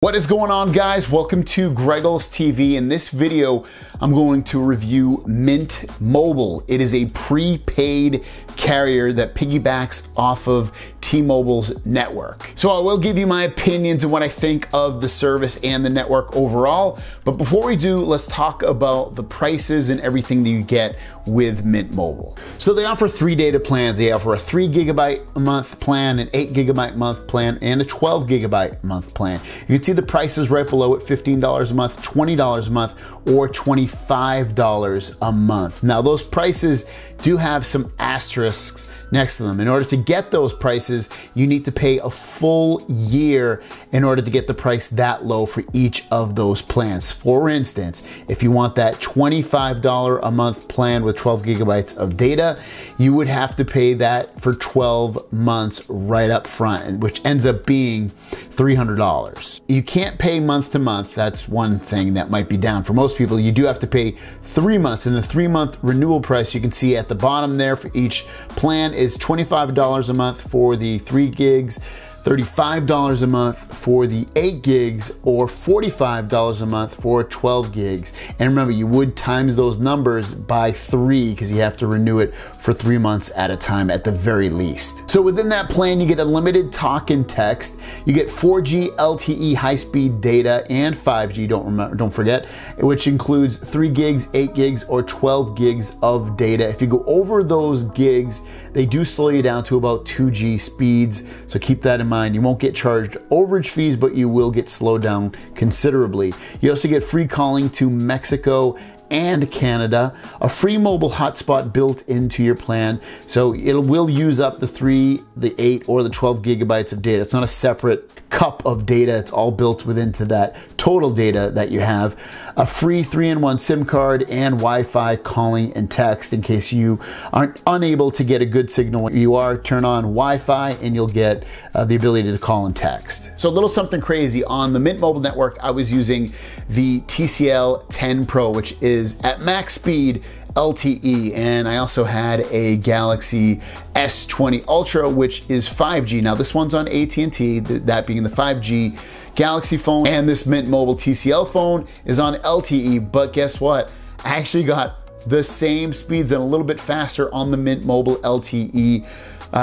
What is going on, guys? Welcome to Greggles TV. In this video, I'm going to review Mint Mobile. It is a prepaid carrier that piggybacks off of T-Mobile's network. So I will give you my opinions and what I think of the service and the network overall. But before we do, let's talk about the prices and everything that you get with Mint Mobile. So they offer 3 data plans. They offer a 3 gigabyte a month plan, an 8 gigabyte a month plan, and a 12 gigabyte a month plan. You can see the prices right below it: $15 a month, $20 a month, or $25 a month. Now those prices do have some asterisks next to them. In order to get those prices, you need to pay a full year in order to get the price that low for each of those plans. For instance, if you want that $25 a month plan with 12 gigabytes of data, you would have to pay that for 12 months right up front, which ends up being $300. You can't pay month to month. That's one thing that might be down for most people. You do have to pay 3 months, and the 3-month renewal price you can see at the bottom there for each plan is $25 a month for the 3 gigs, $35 a month for the 8 gigs, or $45 a month for 12 gigs. And remember, you would times those numbers by 3 because you have to renew it for 3 months at a time at the very least. So within that plan, you get unlimited talk and text. You get 4G LTE high-speed data and 5G, don't forget, which includes 3 gigs, 8 gigs, or 12 gigs of data. If you go over those gigs, they do slow you down to about 2G speeds, so keep that in mind. You won't get charged overage fees, but you will get slowed down considerably. You also get free calling to Mexico and Canada, a free mobile hotspot built into your plan, so it will use up the 3, the 8, or the 12 gigabytes of data. It's not a separate cup of data, it's all built within that total data that you have. A free 3-in-1 SIM card and Wi-Fi calling and text in case you aren't unable to get a good signal where you are. Turn on Wi-Fi and you'll get the ability to call and text. So a little something crazy on the Mint Mobile network. I was using the TCL 10 Pro, which is at max speed LTE, and I also had a Galaxy S20 Ultra, which is 5G. Now this one's on AT&T, that being the 5G Galaxy phone, and this Mint Mobile TCL phone is on LTE, but guess what? I actually got the same speeds and a little bit faster on the Mint Mobile LTE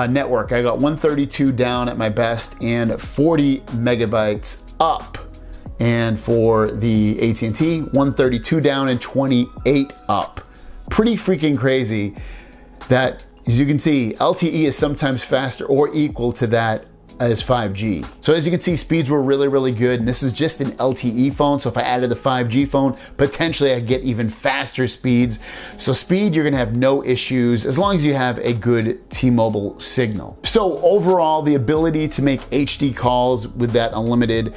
network. I got 132 down at my best and 40 megabytes up. And for the AT&T, 132 down and 28 up. Pretty freaking crazy that, as you can see, LTE is sometimes faster or equal to that as 5G. So as you can see, speeds were really, really good. And this is just an LTE phone. So if I added the 5G phone, potentially I'd get even faster speeds. So speed, you're gonna have no issues as long as you have a good T-Mobile signal. So overall, the ability to make HD calls with that unlimited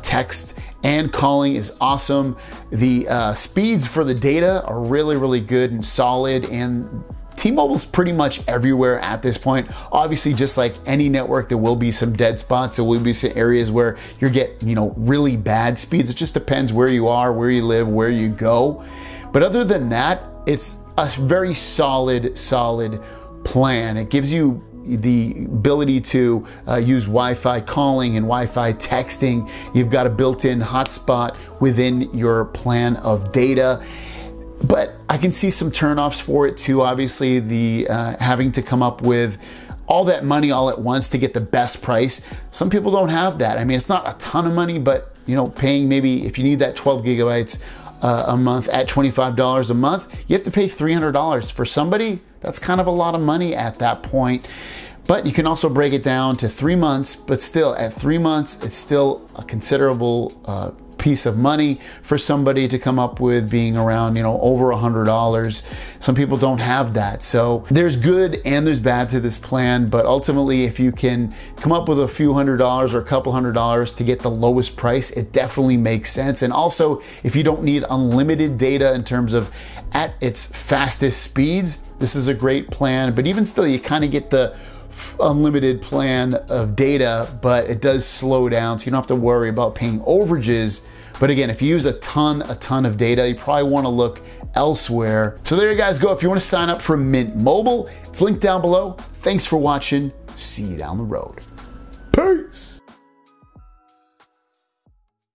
text and calling is awesome. The speeds for the data are really, really good and solid, and T-Mobile's pretty much everywhere at this point. Obviously, just like any network, there will be some dead spots. There will be some areas where you're getting, really bad speeds. It just depends where you are, where you live, where you go. But other than that, it's a very solid plan. It gives you the ability to use Wi-Fi calling and Wi-Fi texting. You've got a built-in hotspot within your plan of data. But I can see some turnoffs for it too. Obviously, the having to come up with all that money all at once to get the best price. Some people don't have that. I mean, it's not a ton of money, but paying maybe, if you need that 12 gigabytes a month at $25 a month, you have to pay $300. For somebody, that's kind of a lot of money at that point. But you can also break it down to 3 months, but still at 3 months, it's still a considerable piece of money for somebody to come up with, being around, over $100. Some people don't have that. So there's good and there's bad to this plan, but ultimately, if you can come up with a few $100s or a couple $100s to get the lowest price, it definitely makes sense. And also, if you don't need unlimited data in terms of at its fastest speeds, this is a great plan. But even still, you kind of get the unlimited plan of data, but it does slow down, so you don't have to worry about paying overages. But again, if you use a ton of data, you probably want to look elsewhere. So there you guys go. If you want to sign up for Mint Mobile, it's linked down below. Thanks for watching. See you down the road. Peace.